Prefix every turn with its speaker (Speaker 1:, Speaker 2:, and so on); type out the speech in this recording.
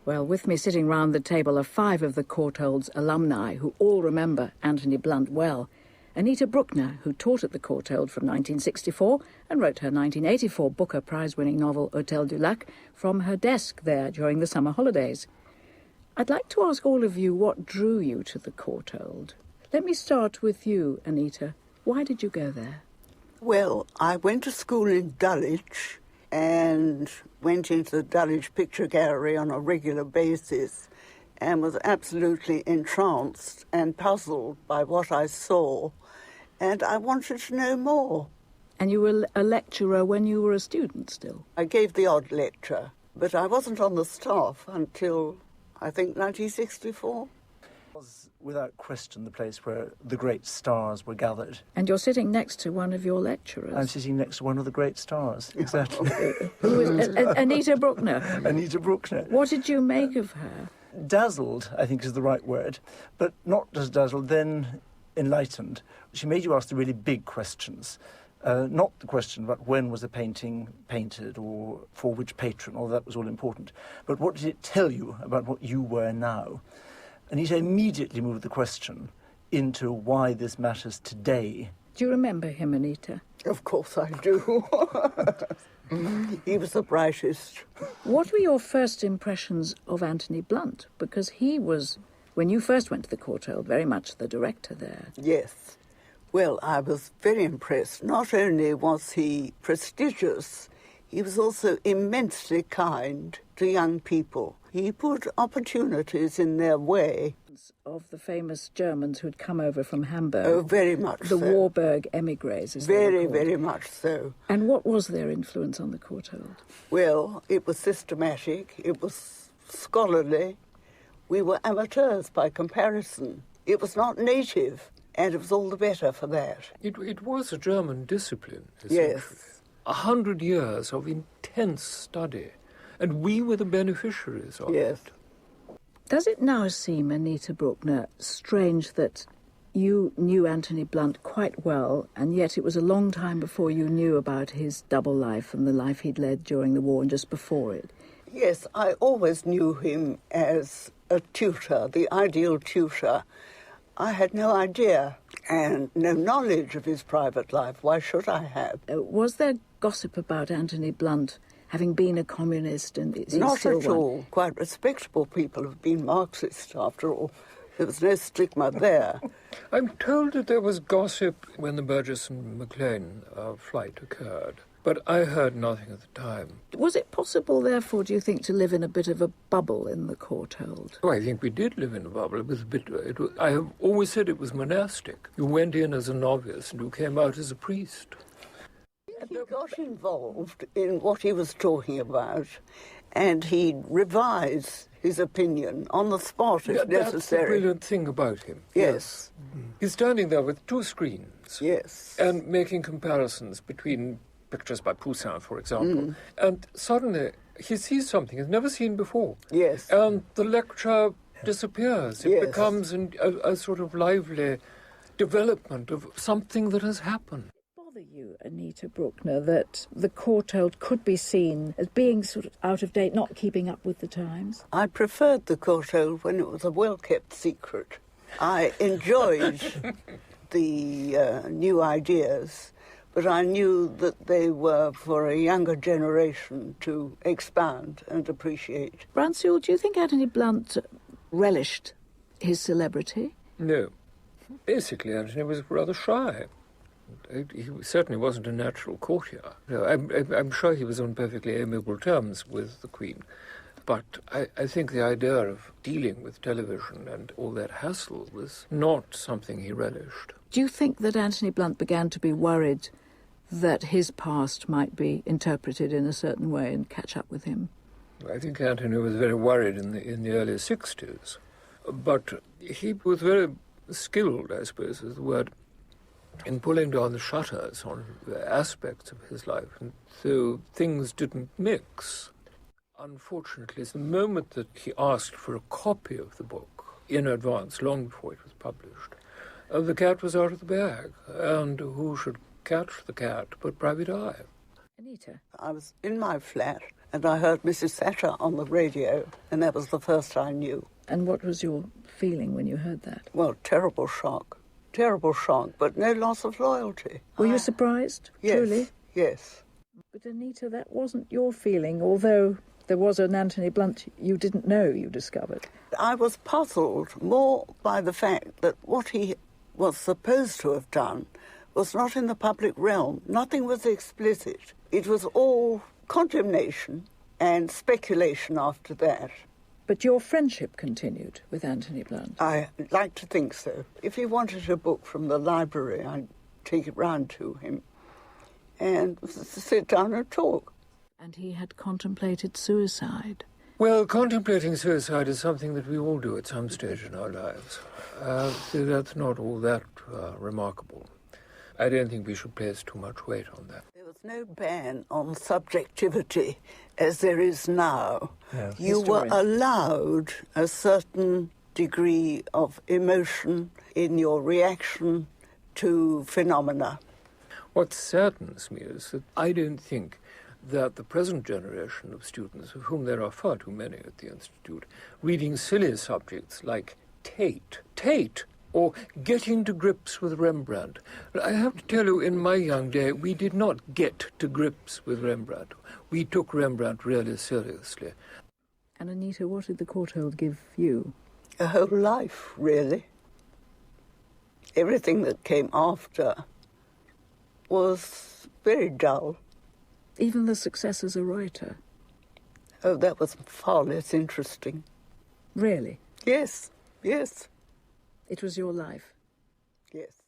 Speaker 1: Well, with me sitting round the table are 5 of the Cortauld's alumni who all remember Anthony Blunt well. Anita Brookner, who taught at the Cortauld from 1964 and wrote her 1984 Booker Prize-winning novel Hôtel du Lac from her desk there during the summer holidays. I'd like to ask all of you what drew you to the Cortauld. Let me start with you, Anita. Why did you go there?
Speaker 2: Well, I went to school in Dulwich and went into the Dulwich Picture Gallery on a regular basis and was absolutely entranced and puzzled by what I saw, and I wanted to know more.
Speaker 1: And you were a lecturer when you were a student still?
Speaker 2: I gave the odd lecture, but I wasn't on the staff until, I think, 1964.
Speaker 3: It was, without question, the place where the great stars were gathered.
Speaker 1: And you're sitting next to one of your lecturers.
Speaker 3: I'm sitting next to one of the great stars, exactly.
Speaker 1: Who is Anita Brookner?
Speaker 3: Anita Brookner.
Speaker 1: What did you make of her?
Speaker 3: Dazzled, I think is the right word, but not just dazzled, then enlightened. She made you ask the really big questions. Not the question about when was a painting painted or for which patron, all that was all important, but what did it tell you about what you were now? Anita immediately moved the question into why this matters today.
Speaker 1: Do you remember him, Anita?
Speaker 2: Of course I do. He was the brightest.
Speaker 1: What were your first impressions of Anthony Blunt? Because he was, when you first went to the Cortauld, very much the director there.
Speaker 2: Yes. Well, I was very impressed. Not only was he prestigious, he was also immensely kind to young people. He put opportunities in their way.
Speaker 1: Of the famous Germans who'd come over from Hamburg.
Speaker 2: Oh, very much
Speaker 1: the
Speaker 2: so.
Speaker 1: The Warburg émigrés, is
Speaker 2: very, very much so.
Speaker 1: And what was their influence on the Cortauld?
Speaker 2: Well, it was systematic, it was scholarly. We were amateurs by comparison. It was not native, and it was all the better for that.
Speaker 4: It was a German discipline, essentially.
Speaker 2: Yes.
Speaker 4: 100 years of intense study, and we were the beneficiaries of
Speaker 2: it.
Speaker 1: Does it now seem, Anita Brookner, strange that you knew Anthony Blunt quite well, and yet it was a long time before you knew about his double life and the life he'd led during the war and just before it?
Speaker 2: Yes, I always knew him as a tutor, the ideal tutor. I had no idea and no knowledge of his private life. Why should I have?
Speaker 1: Was there gossip about Anthony Blunt having been a communist? And
Speaker 2: not at all. Quite respectable people have been Marxist, after all. There was no stigma there.
Speaker 4: I'm told that there was gossip when the Burgess and Maclean flight occurred, but I heard nothing at the time.
Speaker 1: Was it possible, therefore, do you think, to live in a bit of a bubble in the Cortauld?
Speaker 4: Oh, I think we did live in a bubble. It was a bit. I have always said it was monastic. You went in as a novice and you came out as a priest.
Speaker 2: He got involved in what he was talking about, and he'd revise his opinion on the spot if necessary.
Speaker 4: That's the brilliant thing about him.
Speaker 2: Yes.
Speaker 4: He's standing there with 2 screens.
Speaker 2: Yes.
Speaker 4: And making comparisons between pictures by Poussin, for example. And suddenly he sees something he's never seen before.
Speaker 2: Yes.
Speaker 4: And the lecture disappears. It
Speaker 2: Yes.
Speaker 4: becomes a sort of lively development of something that has happened.
Speaker 1: You, Anita Brookner, that the Cortauld could be seen as being sort of out of date, not keeping up with the times?
Speaker 2: I preferred the Cortauld when it was a well-kept secret. I enjoyed the new ideas, but I knew that they were for a younger generation to expound and appreciate.
Speaker 1: Brian Sewell, do you think Anthony Blunt relished his celebrity?
Speaker 4: No. Basically, Anthony was rather shy. He certainly wasn't a natural courtier. No, I'm sure he was on perfectly amiable terms with the Queen, but I think the idea of dealing with television and all that hassle was not something he relished.
Speaker 1: Do you think that Anthony Blunt began to be worried that his past might be interpreted in a certain way and catch up with him?
Speaker 4: I think Anthony was very worried in the early 60s, but he was very skilled, I suppose is the word, in pulling down the shutters on aspects of his life, and so things didn't mix. Unfortunately, the moment that he asked for a copy of the book in advance, long before it was published, the cat was out of the bag, and who should catch the cat but Private Eye?
Speaker 1: Anita, Anita.
Speaker 2: I was in my flat and I heard Mrs. Thatcher on the radio, and that was the first I knew.
Speaker 1: And what was your feeling when you heard that?
Speaker 2: Well, terrible shock, but no loss of loyalty.
Speaker 1: Were you surprised,
Speaker 2: Yes,
Speaker 1: truly?
Speaker 2: yes.
Speaker 1: But Anita, that wasn't your feeling, although there was an Anthony Blunt you didn't know you discovered.
Speaker 2: I was puzzled more by the fact that what he was supposed to have done was not in the public realm. Nothing was explicit. It was all condemnation and speculation after that.
Speaker 1: But your friendship continued with Anthony Blunt.
Speaker 2: I like to think so. If he wanted a book from the library, I'd take it round to him and sit down and talk.
Speaker 1: And he had contemplated suicide.
Speaker 4: Well, contemplating suicide is something that we all do at some stage in our lives. So that's not all that remarkable. I don't think we should place too much weight on that.
Speaker 2: There was no ban on subjectivity as there is now.
Speaker 3: Yeah.
Speaker 2: You were allowed a certain degree of emotion in your reaction to phenomena.
Speaker 4: What saddens me is that I don't think that the present generation of students, of whom there are far too many at the Institute, reading silly subjects like Tate, or getting to grips with Rembrandt. I have to tell you, in my young day, we did not get to grips with Rembrandt. We took Rembrandt really seriously.
Speaker 1: And Anita, what did the Cortauld give you?
Speaker 2: A whole life, really. Everything that came after was very dull.
Speaker 1: Even the success as a writer?
Speaker 2: Oh, that was far less interesting.
Speaker 1: Really?
Speaker 2: Yes, yes,
Speaker 1: It was your life?
Speaker 2: yes.